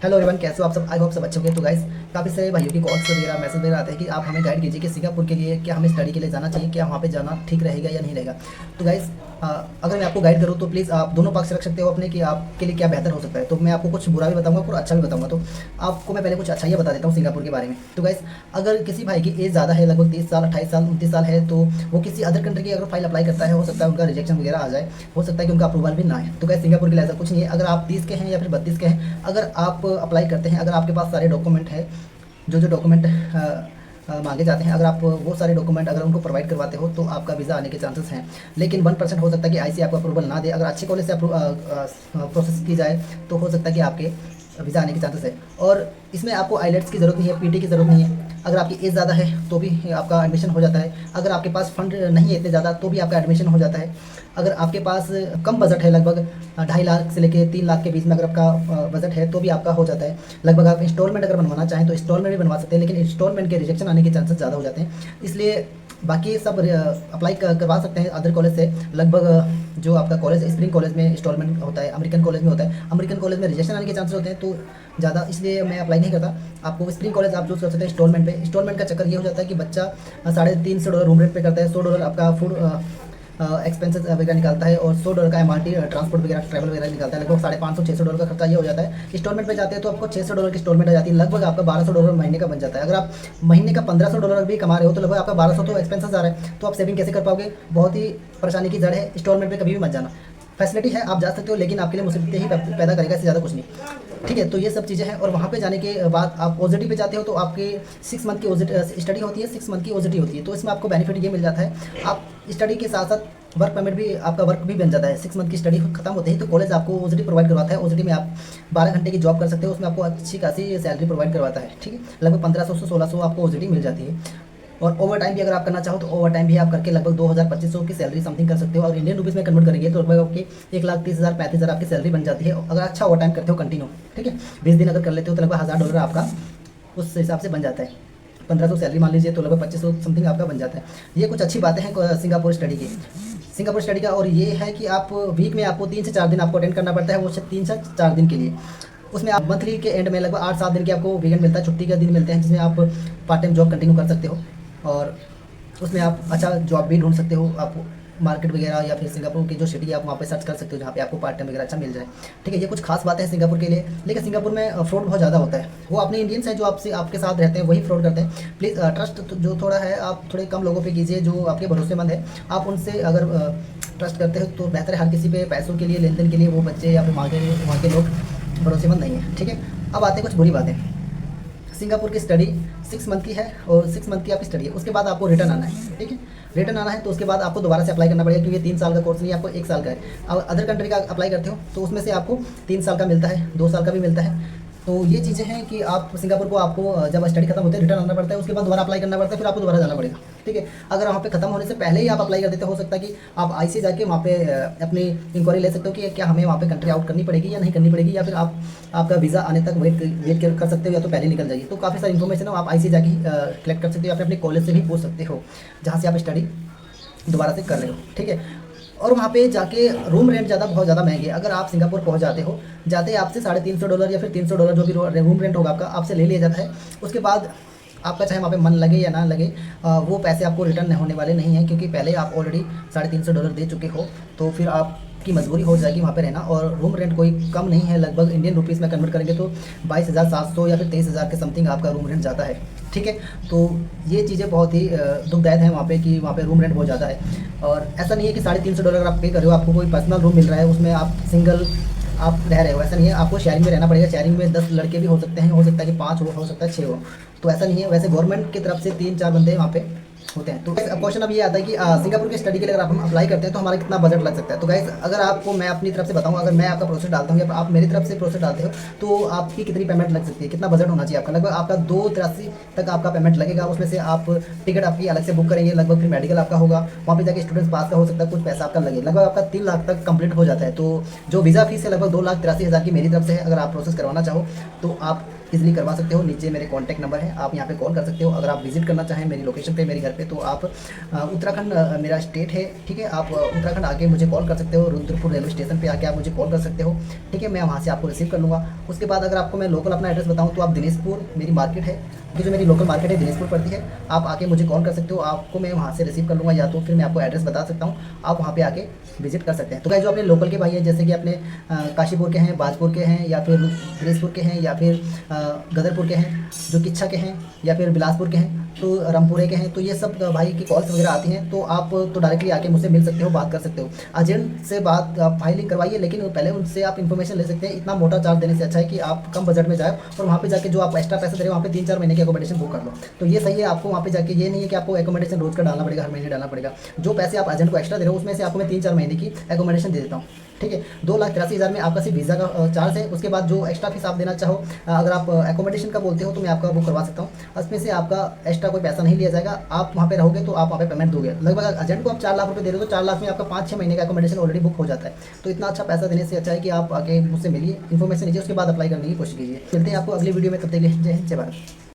Hello everyone, कैसे हो आप सब? आई होप सब अच्छे होंगे। तो गाइस, काफ़ी सारे भाइयों की कॉल्स वगैरह मैसेज वगैरह आते हैं कि आप हमें गाइड कीजिए कि सिंगापुर के लिए क्या हमें स्टडी के लिए जाना चाहिए, क्या वहाँ पे जाना ठीक रहेगा या नहीं रहेगा। तो गाइस, अगर मैं आपको गाइड करूँ तो प्लीज़ आप दोनों पक्ष रख सकते हो अपने कि आपके लिए क्या बेहतर हो सकता है। तो मैं आपको कुछ बुरा भी बताऊंगा और अच्छा भी बताऊंगा। तो आपको मैं पहले कुछ अच्छाइयाँ बता देता हूँ सिंगापुर के बारे में। तो गाइस, अगर किसी भाई की एज ज़्यादा है, लगभग 30 साल, 28 साल, 29 साल है, तो वो किसी अदर कंट्री की अगर फाइल अप्लाई करता है, हो सकता है उनका रिजेक्शन वगैरह आ जाए, हो सकता है कि उनका अप्रूवल भी ना आए। तो गाइस, सिंगापुर के लिए ऐसा कुछ नहीं है। अगर आप 30 के हैं या फिर 32 के हैं, अगर आप अप्लाई करते हैं, अगर आपके पास सारे डॉक्यूमेंट हैं, जो जो डॉक्यूमेंट मांगे जाते हैं, अगर आप वो सारे डॉक्यूमेंट अगर उनको प्रोवाइड करवाते हो तो आपका वीज़ा आने के चांसेस हैं। लेकिन 1% हो सकता है कि आईसी आपको अप्रूवल ना दे। अगर अच्छे कॉलेज से प्रोसेस की जाए तो हो सकता है कि आपके वीज़ा आने के चांसेस है। और इसमें आपको आईलेट्स की ज़रूरत नहीं है, पीटी की ज़रूरत नहीं है। अगर आपकी एज ज़्यादा है तो भी आपका एडमिशन हो जाता है। अगर आपके पास फंड नहीं है इतने ज़्यादा तो भी आपका एडमिशन हो जाता है। अगर आपके पास कम बजट है, लगभग 2.5 लाख से लेके 3 लाख के बीच में अगर आपका बजट है तो भी आपका हो जाता है। लगभग आप इंस्टॉलमेंट अगर बनवाना चाहें तो इंस्टॉलमेंट भी बनवा सकते हैं, लेकिन इंस्टॉलमेंट के रिजेक्शन आने के चांसेस ज़्यादा हो जाते हैं। इसलिए बाकी सब अप्लाई करवा सकते हैं अदर कॉलेज से। लगभग जो आपका कॉलेज है, स्प्रिंग कॉलेज में इंस्टॉलमेंट होता है, अमेरिकन कॉलेज में होता है। अमेरिकन कॉलेज में रिजेक्शन आने के चांसेस होते हैं तो ज़्यादा, इसलिए मैं अप्लाई नहीं करता। आपको स्प्रिंग कॉलेज आप चूज़ कर सकते हैं इंस्टॉलमेंट पे। इंस्टॉलमेंट का चक्कर ये हो जाता है कि बच्चा $350 रूम रेंट पे करता है, $100 आपका फूड एक्सपेंसेस वगैरह निकालता है, और $100 का एमआरटी ट्रांसपोर्ट वगैरह ट्रैवल वगैरह निकालता है। लगभग 550-600 डॉलर का खर्चा ये हो जाता है। इंस्टॉलमेंट पे जाते हैं तो आपको $600 की इंस्टॉलमेंट आ जाती है, लगभग आपका $1200 महीने का बन जाता है। अगर आप महीने का $1500 भी कमा रहे हो तो लगभग आपका 1200 तो एक्सपेंसेस आ रहा है। तो आप सेविंग कैसे कर पाओगे? बहुत ही परेशानी की जड़ है। इंस्टॉलमेंट पे कभी भी मत जाना। फैसिलिटी है, आप जा सकते हो, लेकिन आपके लिए मुसीबतें ही पैदा करेगा, इससे ज़्यादा कुछ नहीं। ठीक है, तो ये सब चीज़ें हैं। और वहाँ पे जाने के बाद आप ओजेटी पे जाते हो तो आपके 6 मंथ की ओजेटी स्टडी होती है, 6 मंथ की ओजेटी होती है। तो इसमें आपको बेनिफिट ये मिल जाता है, आप स्टडी के साथ साथ वर्क परमिट भी, आपका वर्क भी बन जाता है। 6 मंथ की स्टडी खत्म होते ही तो कॉलेज आपको ओजेटी प्रोवाइड करवाता है। ओजेटी में आप 12 घंटे की जॉब कर सकते हो, उसमें आपको अच्छी खासी सैलरी प्रोवाइड करवाता है। ठीक है, लगभग 1500 से 1600 आपको ओजेटी मिल जाती है। और ओवर टाइम भी अगर आप करना चाहो तो ओवर टाइम भी आप करके लगभग 2000-2500 की सैलरी समथिंग कर सकते हो। और इंडियन रुपीज़ में कन्वर्ट करेंगे तो लगभग आपकी 1,30,000-35,000 आपकी सैलरी बन जाती है, अगर अच्छा ओवर टाइम करते हो कंटिन्यू। ठीक है, 20 दिन अगर कर लेते हो तो लगभग $1000 आपका उस हिसाब से बन जाता है। 1500 सैलरी मान लीजिए तो लगभग 2500 समथिंग आपका बन जाता है। ये कुछ अच्छी बातें हैं सिंगापुर स्टडी की, सिंगापुर स्टडी का। और ये है कि आप वीक में आपको 3 से 4 दिन आपको अटेंड करना पड़ता है, वो 3 से 4 दिन के लिए। उसमें आप मंथली के एंड में लगभग 8-7 दिन के आपको वीकेंड मिलता है, छुट्टी के दिन मिलते हैं, जिसमें आप पार्ट टाइम जॉब कंटिन्यू कर सकते हो। और उसमें आप अच्छा जॉब भी ढूंढ सकते हो। आप मार्केट वगैरह या फिर सिंगापुर की जो सिटी है आप वहाँ पे सर्च कर सकते हो, जहाँ पे आपको पार्ट टाइम वगैरह अच्छा मिल जाए। ठीक है, ये कुछ खास बातें हैं सिंगापुर के लिए। लेकिन सिंगापुर में फ्रॉड बहुत ज़्यादा होता है। वो अपने इंडियंस हैं जो आपसे आपके साथ रहते हैं, वही फ्रॉड करते हैं। प्लीज़ ट्रस्ट जो थोड़ा है आप थोड़े कम लोगों पे कीजिए जो आपके भरोसेमंद है। आप उनसे अगर ट्रस्ट करते हो तो बेहतर है। हर किसी पे पैसों के लिए, लेन देन के लिए वो बच्चे या फिर वहाँ के लोग भरोसेमंद नहीं है। ठीक है, अब आते हैं कुछ बुरी बातें। सिंगापुर की स्टडी 6 मंथ की है और 6 मंथ की आपकी स्टडी है। उसके बाद आपको रिटर्न आना है। ठीक है, रिटर्न आना है तो उसके बाद आपको दोबारा से अप्लाई करना पड़ेगा, क्योंकि 3 साल का कोर्स नहीं, आपको 1 साल का है। अब अदर कंट्री का अप्लाई करते हो तो उसमें से आपको 3 साल का मिलता है, 2 साल का भी मिलता है। तो ये चीज़ें हैं कि आप सिंगापुर को आपको जब स्टडी खत्म होती है रिटर्न आना पड़ता है, उसके बाद दोबारा अप्लाई करना पड़ता है, फिर आपको दोबारा जाना पड़ेगा। ठीक है, अगर वहाँ पे खत्म होने से पहले ही आप अप्लाई कर देते हो सकता है कि आप आईसी जाके वहाँ पे अपनी इंक्वायरी ले सकते हो कि क्या हमें वहाँ पे कंट्री आउट करनी पड़ेगी या नहीं करनी पड़ेगी, या फिर आप आपका वीज़ा आने तक वेट कर सकते हो, या तो पहले निकल जाइए। तो काफ़ी सारी इन्फॉर्मेशन है, आप आईसी जाके कलेक्ट कर सकते हो, या फिर अपने कॉलेज से भी पूछ सकते हो जहाँ से आप स्टडी दोबारा से कर रहे हो। ठीक है, और वहाँ पे जाके रूम रेंट बहुत ज़्यादा महंगे। अगर आप सिंगापुर पहुँच जाते हो, जाते ही आपसे $350 या फिर $300 जो भी रूम रेंट होगा आपका, आपसे ले लिया जाता है। उसके बाद आपका चाहे वहाँ पे मन लगे या ना लगे, वो पैसे आपको रिटर्न होने वाले नहीं हैं, क्योंकि पहले आप ऑलरेडी $350 दे चुके हो। तो फिर आपकी मजबूरी हो जाएगी वहाँ पे रहना। और रूम रेंट कोई कम नहीं है, लगभग इंडियन रुपीज़ में कन्वर्ट करेंगे तो 22,700 या फिर 23,000 के समथिंग आपका रूम रेंट जाता है। ठीक है, तो ये चीज़ें बहुत ही दुखदायक हैं वहाँ पे कि वहाँ पे रूम रेंट बहुत ज़्यादा है। और ऐसा नहीं है कि $350 अगर आप पे कर रहे हो आपको कोई पर्सनल रूम मिल रहा है, उसमें आप सिंगल आप रह रहे हो, ऐसा नहीं है। आपको शेयरिंग में रहना पड़ेगा। शेयरिंग में 10 लड़के भी हो सकते हैं, हो सकता है कि 5 हो सकता है 6 हो। तो ऐसा नहीं है, वैसे गवर्नमेंट की तरफ से 3-4 बंदे वहाँ पे होते हैं। तो क्वेश्चन अब ये आता है कि सिंगापुर की स्टडी के लिए अगर हम अप्लाई करते हैं तो हमारा कितना बजट लग सकता है। तो गाइस, अगर आपको मैं अपनी तरफ से बताऊं, अगर मैं आपका प्रोसेस डालता हूं या आप मेरी तरफ से प्रोसेस डालते हो, तो आपकी कितनी पेमेंट लग सकती है, कितना बजट होना चाहिए आपका? लगभग आपका 283 तक आपका पेमेंट लगेगा। उसमें से आप टिकट आपकी अलग से बुक करेंगे, लगभग फिर मेडिकल आपका होगा, वहाँ पे जाके स्टूडेंट्स पास का हो सकता है, कुछ पैसा आपका लगे, लगभग आपका 3 लाख तक कंप्लीट हो जाता है। तो जो वीज़ा फीस है लगभग 2,83,000 की मेरी तरफ से है। अगर आप प्रोसेस करवाना चाहो तो आप इजीली करवा सकते हो। नीचे मेरे कॉन्टैक्ट नंबर है, आप यहाँ पे कॉल कर सकते हो। अगर आप विजिट करना चाहें मेरी लोकेशन पे, मेरे घर पे, तो आप उत्तराखंड मेरा स्टेट है, ठीक है। आप उत्तराखंड आके मुझे कॉल कर सकते हो, रुद्रपुर रेलवे स्टेशन पे आके आप मुझे कॉल कर सकते हो, ठीक है। मैं वहाँ से आपको रिसीव कर लूँगा। उसके बाद अगर आपको मैं लोकल अपना एड्रेस बताऊँ तो आप दिनेशपुर मेरी मार्केट है, ये जो मेरी लोकल मार्केट है दिनेशपुर पड़ती है। आप आके मुझे कॉल कर सकते हो, आपको मैं वहाँ से रिसीव कर लूँगा, या तो फिर मैं आपको एड्रेस बता सकता हूँ, आप वहाँ पे आके विजिट कर सकते हैं। तो गाइस जो अपने लोकल के भाई हैं, जैसे कि अपने काशीपुर के हैं, बाजपुर के हैं, या फिर दिनेशपुर के हैं, या फिर गदरपुर के हैं, जो किच्छा के हैं, या फिर बिलासपुर के हैं, तो रामपुरे के हैं, तो ये सब भाई की कॉल्स वगैरह आती हैं, तो आप तो डायरेक्टली आके मुझसे मिल सकते हो, बात कर सकते हो। एजेंट से बात आप फाइलिंग करवाइए, लेकिन पहले उनसे आप इन्फॉर्मेशन ले सकते हैं। इतना मोटा चार्ज देने से अच्छा है कि आप कम बजट में जाए और वहाँ पे जाके जो आप एक्स्ट्रा पैसे दे रहे हो, वहाँ पे 3-4 महीने की एकोमोडेशन बुक कर लो, तो ये सही है। आपको वहाँ पे जाके ये नहीं है कि आपको एकोमोडेशन रोज का डालना पड़ेगा, हर महीने डालना पड़ेगा। जो पैसे आप एजेंट को एक्स्ट्रा दे रहे हो, उसमें से आपको मैं 3-4 महीने की एकोमोडेशन दे देता हूँ, ठीक है। 2,83,000 में आपका सिर्फ वीज़ा का चार्ज है। उसके बाद जो एक्स्ट्रा फीस आप देना चाहो, अगर आप एकोमोडेशन का बोलते हो तो मैं आपका बुक करवा सकता हूँ, उसमें से आपका एक्स्ट्रा कोई पैसा नहीं लिया जाएगा। आप वहाँ पे रहोगे तो आप वहाँ पे पेमेंट दोगे। लगभग एजेंट को आप 4 लाख रुपये दे रहे हो, तो 4 लाख में आपका 5-6 महीने का एकोमोडेशन ऑलरेडी बुक हो जाता है। तो इतना अच्छा पैसा देने से अच्छा है कि आप आके मुझसे मिलिए, इन्फॉर्मेशन लीजिए, उसके बाद अप्लाई करने की कोशिश कीजिए। मिलते हैं आपको अगली वीडियो में, तब तक के लिए जय हिंद, जय भारत।